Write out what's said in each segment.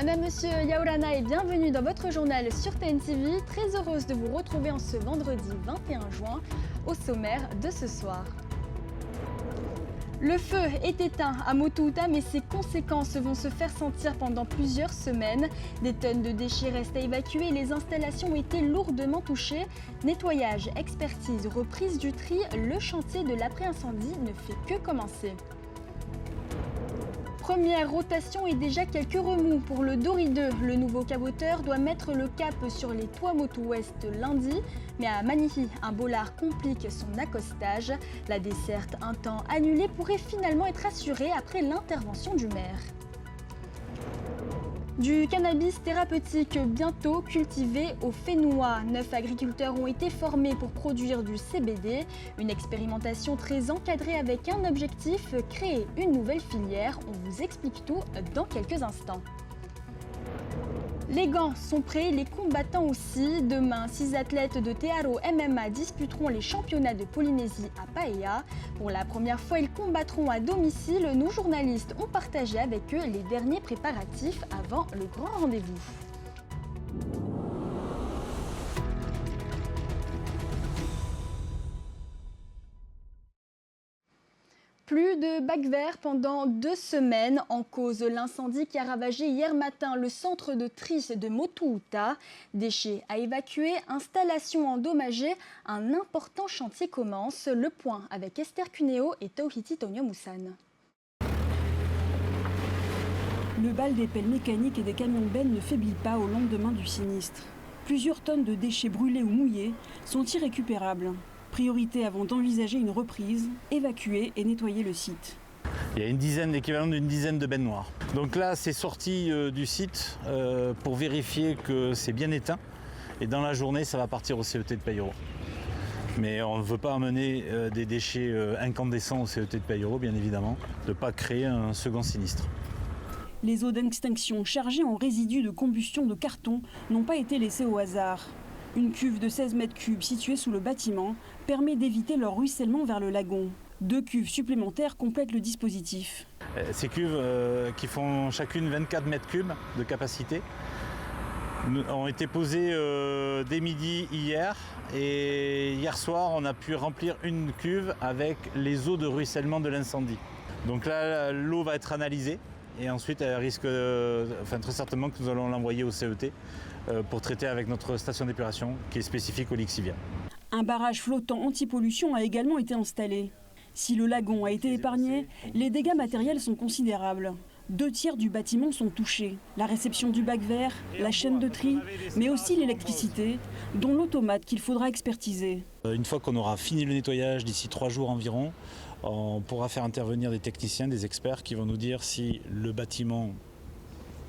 Madame, Monsieur, Yaorana et bienvenue dans votre journal sur TNTV. Très heureuse de vous retrouver en ce vendredi 21 juin. Au sommaire de ce soir. Le feu est éteint à Motouta, mais ses conséquences vont se faire sentir pendant plusieurs semaines. Des tonnes de déchets restent à évacuer et les installations ont été lourdement touchées. Nettoyage, expertise, reprise du tri, le chantier de l'après-incendie ne fait que commencer. Première rotation et déjà quelques remous pour le Dory 2. Le nouveau caboteur doit mettre le cap sur les Tuamotu Ouest lundi, mais à Manihi, un bollard complique son accostage. La desserte un temps annulée pourrait finalement être assurée après l'intervention du maire. Du cannabis thérapeutique bientôt cultivé au Fénois. 9 agriculteurs ont été formés pour produire du CBD. Une expérimentation très encadrée avec un objectif, créer une nouvelle filière. On vous explique tout dans quelques instants. Les gants sont prêts, les combattants aussi. Demain, 6 athlètes de Tearo MMA disputeront les championnats de Polynésie à Paea. Pour la première fois, ils combattront à domicile. Nos journalistes ont partagé avec eux les derniers préparatifs avant le grand rendez-vous. Plus de bacs verts pendant 2 semaines, en cause l'incendie qui a ravagé hier matin le centre de tri de Motouta. Déchets à évacuer, installations endommagées, un important chantier commence. Le point avec Esther Cuneo et Tauhiti Tonio-Moussan. Le bal des pelles mécaniques et des camions de benne ne faiblit pas au lendemain du sinistre. Plusieurs tonnes de déchets brûlés ou mouillés sont irrécupérables. Priorité avant d'envisager une reprise, évacuer et nettoyer le site. Il y a l'équivalent d'une dizaine de bennes noires. Donc là, c'est sorti du site pour vérifier que c'est bien éteint. Et dans la journée, ça va partir au CET de Payero. Mais on ne veut pas amener des déchets incandescents au CET de Payero, bien évidemment, de ne pas créer un second sinistre. Les eaux d'extinction chargées en résidus de combustion de carton n'ont pas été laissées au hasard. Une cuve de 16 mètres cubes située sous le bâtiment permet d'éviter leur ruissellement vers le lagon. 2 cuves supplémentaires complètent le dispositif. Ces cuves qui font chacune 24 mètres cubes de capacité ont été posées dès midi hier. Et hier soir, on a pu remplir une cuve avec les eaux de ruissellement de l'incendie. Donc là, l'eau va être analysée. Et ensuite, elle risque, très certainement que nous allons l'envoyer au CET pour traiter avec notre station d'épuration qui est spécifique au Lixivia. Un barrage flottant anti-pollution a également été installé. Si le lagon a été épargné, les dégâts matériels sont considérables. 2 tiers du bâtiment sont touchés. La réception du bac vert, la chaîne de tri, mais aussi l'électricité, dont l'automate qu'il faudra expertiser. Une fois qu'on aura fini le nettoyage d'ici 3 jours environ, on pourra faire intervenir des techniciens, des experts qui vont nous dire si le bâtiment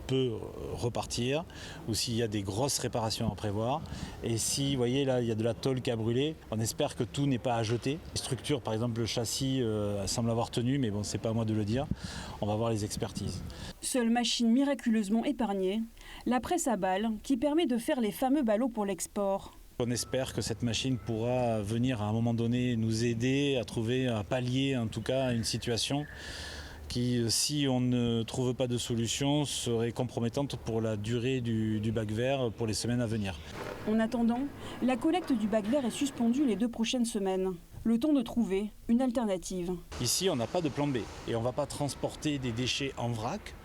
peut repartir ou s'il y a des grosses réparations à prévoir. Et si, vous voyez, là, il y a de la tôle qui a brûlé, on espère que tout n'est pas à jeter. Les structures, par exemple, le châssis semble avoir tenu, mais bon, c'est pas à moi de le dire. On va voir les expertises. Seule machine miraculeusement épargnée, la presse à balles qui permet de faire les fameux ballots pour l'export. On espère que cette machine pourra venir à un moment donné nous aider à trouver, à pallier en tout cas une situation qui, si on ne trouve pas de solution, serait compromettante pour la durée du bac vert pour les semaines à venir. En attendant, la collecte du bac vert est suspendue les 2 prochaines semaines. Le temps de trouver une alternative. Ici, on n'a pas de plan B et on ne va pas transporter des déchets en vrac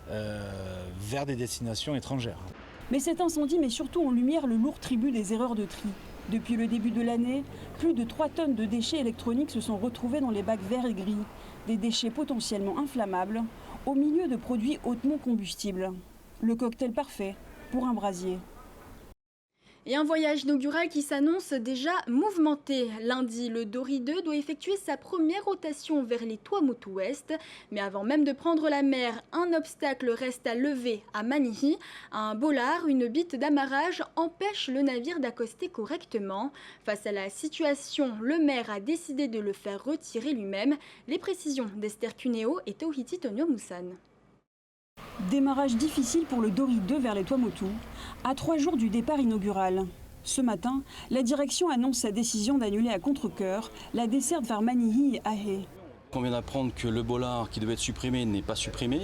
vers des destinations étrangères. Mais cet incendie met surtout en lumière le lourd tribut des erreurs de tri. Depuis le début de l'année, plus de 3 tonnes de déchets électroniques se sont retrouvés dans les bacs verts et gris. Des déchets potentiellement inflammables au milieu de produits hautement combustibles. Le cocktail parfait pour un brasier. Et un voyage inaugural qui s'annonce déjà mouvementé. Lundi, le Dory 2 doit effectuer sa première rotation vers les Tuamotu Ouest. Mais avant même de prendre la mer, un obstacle reste à lever à Manihi. Un bollard, une bite d'amarrage, empêche le navire d'accoster correctement. Face à la situation, le maire a décidé de le faire retirer lui-même. Les précisions d'Esther Cuneo et Tauhiti Tonio-Moussan. Démarrage difficile pour le Dory 2 vers les Tuamotu, à 3 jours du départ inaugural. Ce matin, la direction annonce sa décision d'annuler à contre-cœur la desserte vers Manihi et Ahé. On vient d'apprendre que le bollard qui devait être supprimé n'est pas supprimé.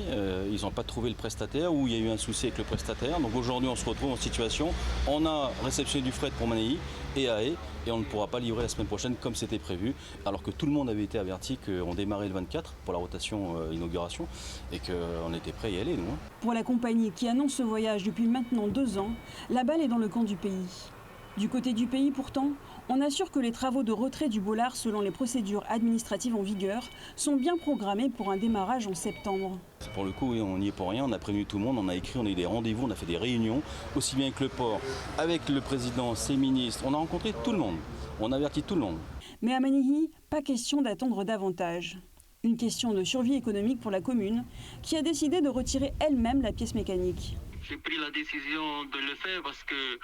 Ils n'ont pas trouvé le prestataire ou il y a eu un souci avec le prestataire. Donc aujourd'hui, on se retrouve en situation, on a réceptionné du fret pour Manilly et à Haye et on ne pourra pas livrer la semaine prochaine comme c'était prévu. Alors que tout le monde avait été averti qu'on démarrait le 24 pour la rotation inauguration et qu'on était prêt à y aller, nous. Pour la compagnie qui annonce ce voyage depuis maintenant 2 ans, la balle est dans le camp du pays. Du côté du pays pourtant, on assure que les travaux de retrait du bollard selon les procédures administratives en vigueur sont bien programmés pour un démarrage en septembre. Pour le coup, oui, on n'y est pour rien, on a prévenu tout le monde, on a écrit, on a eu des rendez-vous, on a fait des réunions, aussi bien avec le port, avec le président, ses ministres, on a rencontré tout le monde, on a averti tout le monde. Mais à Manilly, pas question d'attendre davantage. Une question de survie économique pour la commune qui a décidé de retirer elle-même la pièce mécanique. J'ai pris la décision de le faire parce que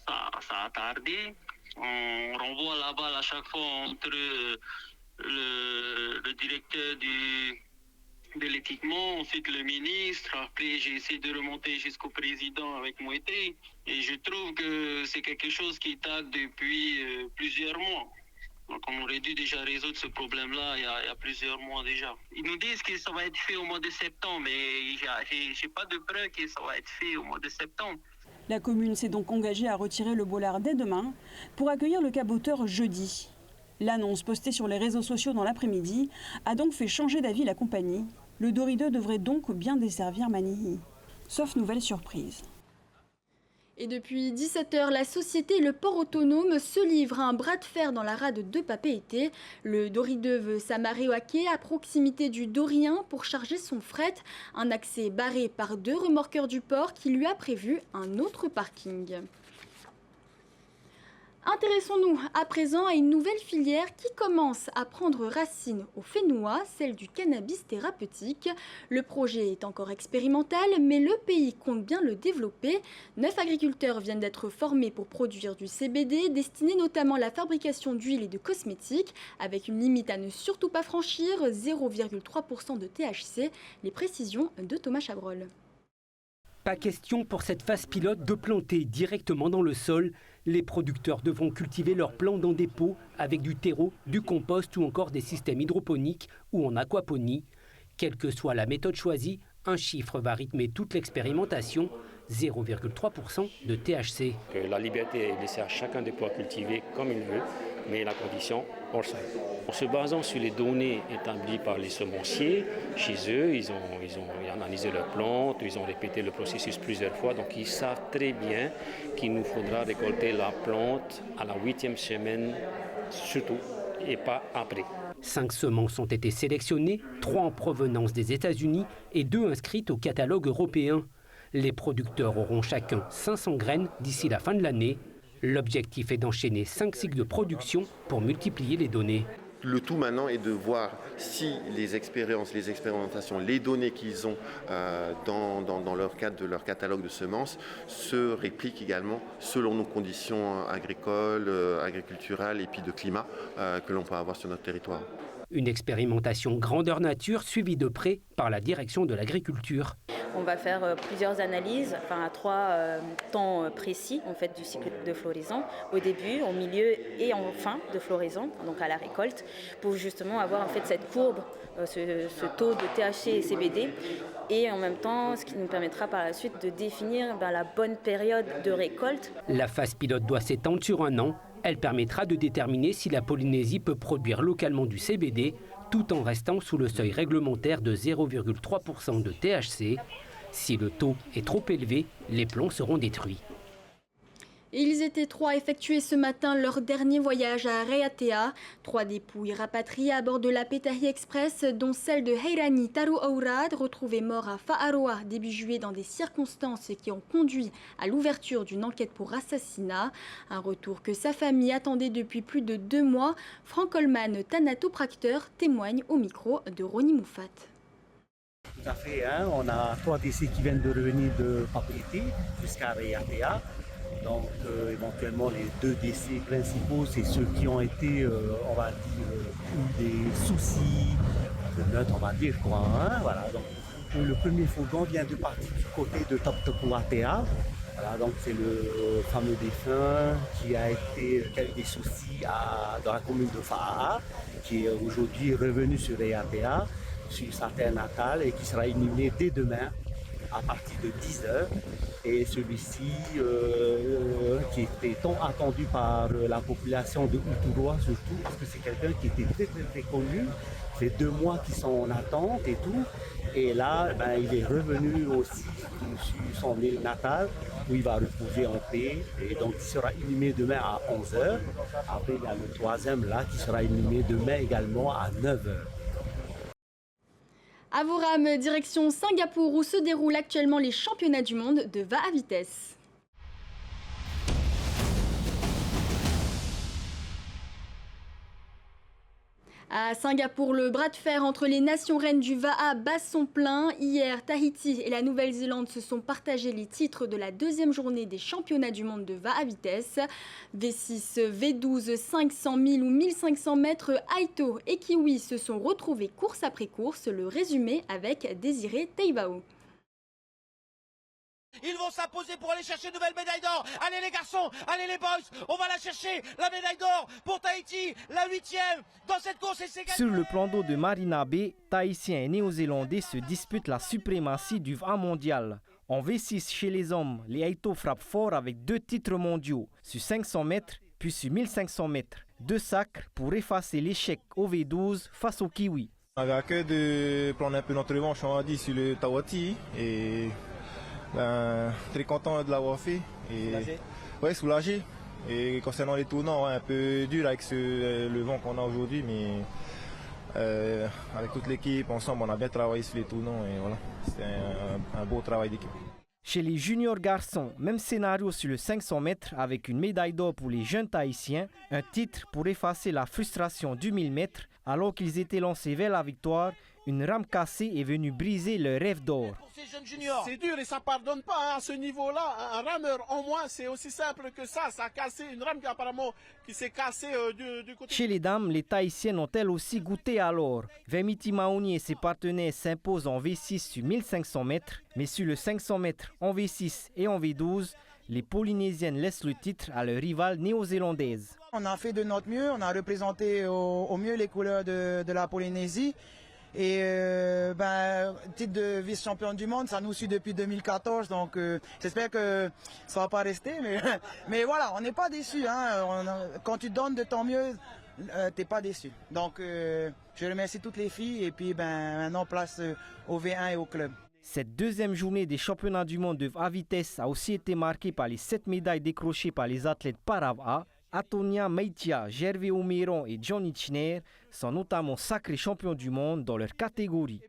ça a tardé. On renvoie la balle à chaque fois entre le directeur de l'équipement, ensuite le ministre. Après, j'ai essayé de remonter jusqu'au président avec Moueté. Et je trouve que c'est quelque chose qui date depuis plusieurs mois. Donc on aurait dû déjà résoudre ce problème-là il y a plusieurs mois déjà. Ils nous disent que ça va être fait au mois de septembre, mais j'ai pas de preuve que ça va être fait au mois de septembre. La commune s'est donc engagée à retirer le bollard dès demain pour accueillir le caboteur jeudi. L'annonce postée sur les réseaux sociaux dans l'après-midi a donc fait changer d'avis la compagnie. Le Dory 2 devrait donc bien desservir Manilly. Sauf nouvelle surprise. Et depuis 17h, la société Le Port Autonome se livre à un bras de fer dans la rade de Papeete. Le Dory 2 veut s'amarrer au quai à proximité du Dory 1 pour charger son fret. Un accès barré par 2 remorqueurs du port qui lui a prévu un autre parking. Intéressons-nous à présent à une nouvelle filière qui commence à prendre racine au Fénois, celle du cannabis thérapeutique. Le projet est encore expérimental, mais le pays compte bien le développer. 9 agriculteurs viennent d'être formés pour produire du CBD, destiné notamment à la fabrication d'huile et de cosmétiques, avec une limite à ne surtout pas franchir, 0,3% de THC. Les précisions de Thomas Chabrol. Pas question pour cette phase pilote de planter directement dans le sol. Les producteurs devront cultiver leurs plants dans des pots avec du terreau, du compost ou encore des systèmes hydroponiques ou en aquaponie. Quelle que soit la méthode choisie, un chiffre va rythmer toute l'expérimentation, 0,3% de THC. La liberté est laissée à chacun de pouvoir cultiver comme il veut, mais la condition, on le sait. En se basant sur les données établies par les semenciers, chez eux, ils ont analysé leurs plantes, ils ont répété le processus plusieurs fois, donc ils savent très bien qu'il nous faudra récolter la plante à la 8e semaine, surtout, et pas après. 5 semences ont été sélectionnées, 3 en provenance des États-Unis et 2 inscrites au catalogue européen. Les producteurs auront chacun 500 graines d'ici la fin de l'année. L'objectif est d'enchaîner 5 cycles de production pour multiplier les données. Le tout maintenant est de voir si les expériences, les expérimentations, les données qu'ils ont dans leur cadre de leur catalogue de semences se répliquent également selon nos conditions agricoles, agriculturales et puis de climat que l'on peut avoir sur notre territoire. Une expérimentation grandeur nature suivie de près par la direction de l'agriculture. On va faire plusieurs analyses, à 3 temps précis en fait, du cycle de floraison, au début, au milieu et en fin de floraison, donc à la récolte, pour justement avoir en fait cette courbe, ce taux de THC et CBD, et en même temps, ce qui nous permettra par la suite de définir la bonne période de récolte. La phase pilote doit s'étendre sur 1 an. Elle permettra de déterminer si la Polynésie peut produire localement du CBD tout en restant sous le seuil réglementaire de 0,3% de THC. Si le taux est trop élevé, les plants seront détruits. Ils étaient 3 à effectuer ce matin leur dernier voyage à Raiatea. 3 dépouilles rapatriées à bord de la Petahi Express, dont celle de Heirani Taru Aurad, retrouvé mort à Fa'aroa début juillet dans des circonstances qui ont conduit à l'ouverture d'une enquête pour assassinat. Un retour que sa famille attendait depuis plus de 2 mois. Franck Coleman, thanatopracteur, témoigne au micro de Ronnie Moufat. Tout à fait, on a 3 décès qui viennent de revenir de Papeete jusqu'à Raiatea. Donc éventuellement les 2 décès principaux, c'est ceux qui ont été, on va dire, eu des soucis de meurtre, on va dire quoi. Voilà. Donc, le premier fourgon vient de partir du côté de Taptapuatea. Voilà, donc c'est le fameux défunt qui a eu des soucis dans la commune de Fa'a, qui est aujourd'hui revenu sur EAPA, sur sa terre natale et qui sera inhumé dès demain à partir de 10h. Et celui-ci, qui était tant attendu par la population de Outouroi surtout, parce que c'est quelqu'un qui était très connu. C'est 2 mois qu'ils sont en attente et tout. Et là, il est revenu aussi sur son île natale, où il va reposer en paix. Et donc, il sera inhumé demain à 11h. Après, il y a le 3e là, qui sera inhumé demain également à 9h. À Voram, direction Singapour, où se déroulent actuellement les championnats du monde de VA à vitesse. À Singapour, le bras de fer entre les nations reines du VAA bat son plein. Hier, Tahiti et la Nouvelle-Zélande se sont partagés les titres de la 2e journée des championnats du monde de VA à vitesse. V6, V12, 500, 1000 ou 1500 mètres, Aito et Kiwi se sont retrouvés course après course. Le résumé avec Désiré Teibao. Ils vont s'imposer pour aller chercher une nouvelle médaille d'or. Allez les garçons, allez les boys, on va la chercher, la médaille d'or pour Tahiti, la 8e dans cette course. Sur le plan d'eau de Marina Bay, Tahitiens et Néo-Zélandais se disputent la suprématie du VA mondial. En V6 chez les hommes, les Aito frappent fort avec 2 titres mondiaux, sur 500 mètres puis sur 1500 mètres. 2 sacres pour effacer l'échec au V12 face au Kiwi. On avait à cœur de prendre un peu notre revanche, on a dit, sur le Tawati et... très content de l'avoir fait et soulagé. Et concernant les tournants, un peu dur avec le vent qu'on a aujourd'hui, mais avec toute l'équipe ensemble, on a bien travaillé sur les tournants et voilà, c'était un beau travail d'équipe. Chez les juniors garçons, même scénario sur le 500 mètres avec une médaille d'or pour les jeunes Tahitiens, un titre pour effacer la frustration du 1000 mètres alors qu'ils étaient lancés vers la victoire. Une rame cassée est venue briser leur rêve d'or. C'est dur et ça ne pardonne pas à ce niveau-là. Un rameur en moins, c'est aussi simple que ça. Ça a cassé une rame qui s'est cassée du côté. Chez les dames, les Tahitiennes ont elles aussi goûté à l'or. Vemiti Mauni et ses partenaires s'imposent en V6 sur 1500 mètres. Mais sur le 500 mètres en V6 et en V12, les Polynésiennes laissent le titre à leur rivale néo-zélandaise. On a fait de notre mieux, on a représenté au mieux les couleurs de la Polynésie. Et titre de vice-champion du monde, ça nous suit depuis 2014, donc j'espère que ça va pas rester, mais voilà, on n'est pas déçus. Hein, quand tu donnes de ton mieux, t'es pas déçu. Donc je remercie toutes les filles et puis maintenant place au V1 et au club. Cette 2e journée des championnats du monde de VA vitesse a aussi été marquée par les 7 médailles décrochées par les athlètes para-VA. Atonia Meitia, Gervais Omeron et Johnny Chner sont notamment sacrés champions du monde dans leur catégorie.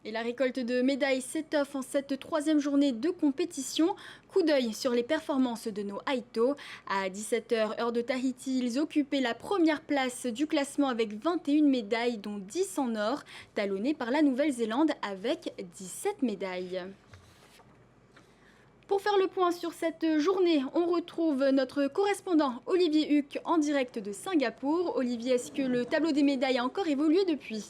Et la récolte de médailles s'étoffe en cette 3e journée de compétition. Coup d'œil sur les performances de nos Aito. À 17h, heure de Tahiti, ils occupaient la première place du classement avec 21 médailles, dont 10 en or, talonnés par la Nouvelle-Zélande avec 17 médailles. Pour faire le point sur cette journée, on retrouve notre correspondant Olivier Huc en direct de Singapour. Olivier, est-ce que le tableau des médailles a encore évolué depuis ?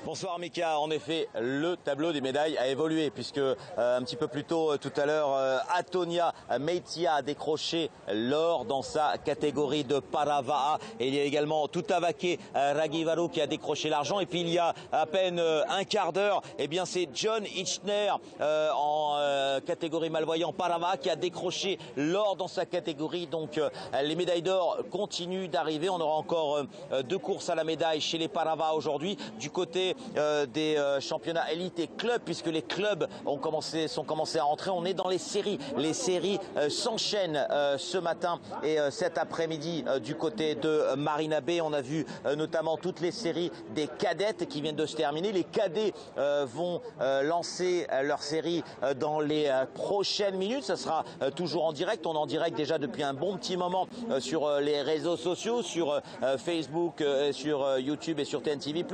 Bonsoir Mika, en effet le tableau des médailles a évolué puisque un petit peu plus tôt tout à l'heure Atonia Meitia a décroché l'or dans sa catégorie de Para-VA et il y a également Tutavake Ragivaru qui a décroché l'argent et puis il y a à peine un quart d'heure c'est John Ichner en catégorie malvoyant Para-VA qui a décroché l'or dans sa catégorie, donc les médailles d'or continuent d'arriver. On aura encore 2 courses à la médaille chez les Para-VA aujourd'hui du côté des championnats élite et clubs, puisque les clubs sont commencés à rentrer. On est dans les séries s'enchaînent ce matin et cet après-midi du côté de Marina Bay. On a vu notamment toutes les séries des cadettes qui viennent de se terminer. Les cadets vont lancer leur série dans les prochaines minutes. Ça sera toujours en direct. On est en direct déjà depuis un bon petit moment sur les réseaux sociaux, sur Facebook, sur YouTube et sur TNTV+.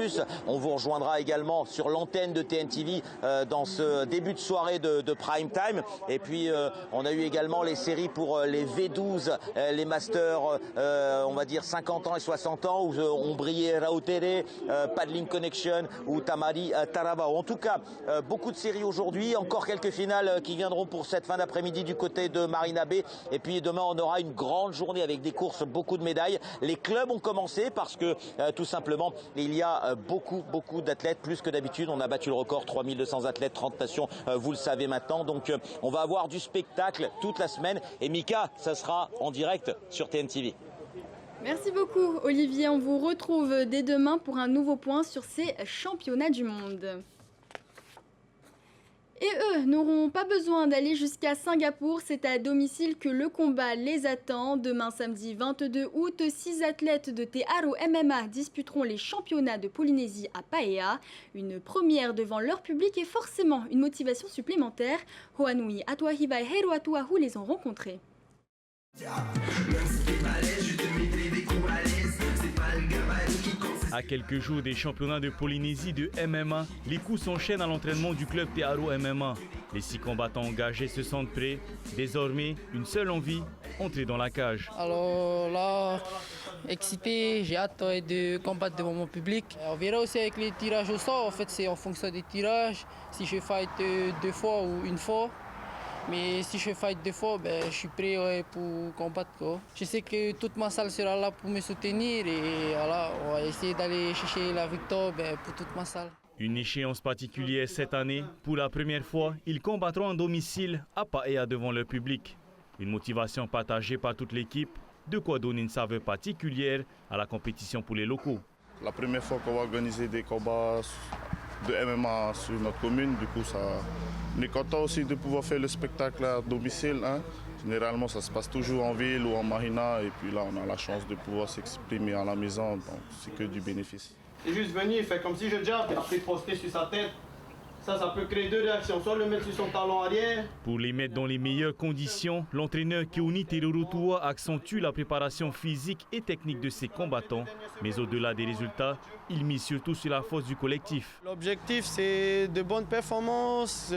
On vous rejoint rejoindra également sur l'antenne de TNTV dans ce début de soirée de prime time. Et puis on a eu également les séries pour les V12, les masters, on va dire 50 ans et 60 ans, où ont brillé Rautere, Paddling Connection ou Tamari Taravao. En tout cas, beaucoup de séries aujourd'hui, encore quelques finales qui viendront pour cette fin d'après-midi du côté de Marina Bay. Et puis demain, on aura une grande journée avec des courses, beaucoup de médailles. Les clubs ont commencé parce que tout simplement, il y a beaucoup d'athlètes, plus que d'habitude. On a battu le record, 3200 athlètes, 30 nations, vous le savez maintenant. Donc on va avoir du spectacle toute la semaine. Et Mika, ça sera en direct sur TNTV. Merci beaucoup Olivier, on vous retrouve dès demain pour un nouveau point sur ces championnats du monde. Et eux n'auront pas besoin d'aller jusqu'à Singapour, c'est à domicile que le combat les attend. Demain samedi 22 août, 6 athlètes de Te Aro MMA disputeront les championnats de Polynésie à Paea. Une première devant leur public et forcément une motivation supplémentaire. Hoanui, Atuahiva et Hero Atuahu les ont rencontrés. À quelques jours des championnats de Polynésie de MMA, les coups s'enchaînent à l'entraînement du club Te Aro MMA. Les 6 combattants engagés se sentent prêts. Désormais, une seule envie, entrer dans la cage. Alors là, excité, j'ai hâte de combattre devant mon public. On verra aussi avec les tirages au sort, en fait c'est en fonction des tirages. Si je fight 2 fois ou 1 fois. Mais si je fight 2 fois, je suis prêt pour combattre. Je sais que toute ma salle sera là pour me soutenir et voilà, on va essayer d'aller chercher la victoire pour toute ma salle. Une échéance particulière cette année. Pour la première fois, ils combattront en domicile à Paea devant leur public. Une motivation partagée par toute l'équipe, de quoi donner une saveur particulière à la compétition pour les locaux. La première fois qu'on va organiser des combats de MMA sur notre commune, du coup on est content aussi de pouvoir faire le spectacle à domicile. Généralement ça se passe toujours en ville ou en marina et puis là on a la chance de pouvoir s'exprimer à la maison, donc c'est que du bénéfice. C'est juste venir, il fait comme si je jump et après poster sur sa tête. Ça peut créer 2 réactions, soit le mettre sur son talon arrière. Pour les mettre dans les meilleures conditions, l'entraîneur Keoni Terurutua accentue la préparation physique et technique de ses combattants. Mais au-delà des résultats, il mise surtout sur la force du collectif. L'objectif, c'est de bonnes performances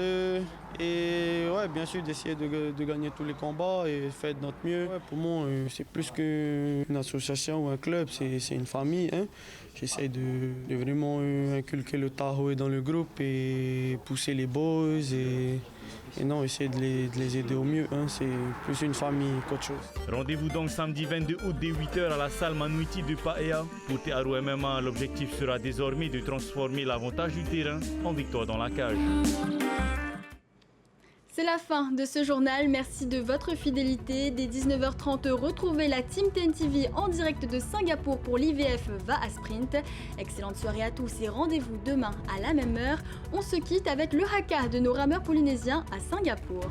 et bien sûr d'essayer de gagner tous les combats et faire de notre mieux. Pour moi, c'est plus qu'une association ou un club, c'est une famille. J'essaie de vraiment inculquer le tahoe dans le groupe et pousser les boys et non, essayer de les aider au mieux. C'est plus une famille qu'autre chose. Rendez-vous donc samedi 22 août dès 8h à la salle Manuiti de Paea. Pour Te Aro MMA, l'objectif sera désormais de transformer l'avantage du terrain en victoire dans la cage. C'est la fin de ce journal, merci de votre fidélité. Dès 19h30, retrouvez la Team TNTV en direct de Singapour pour l'IVF Va à Sprint. Excellente soirée à tous et rendez-vous demain à la même heure. On se quitte avec le haka de nos rameurs polynésiens à Singapour.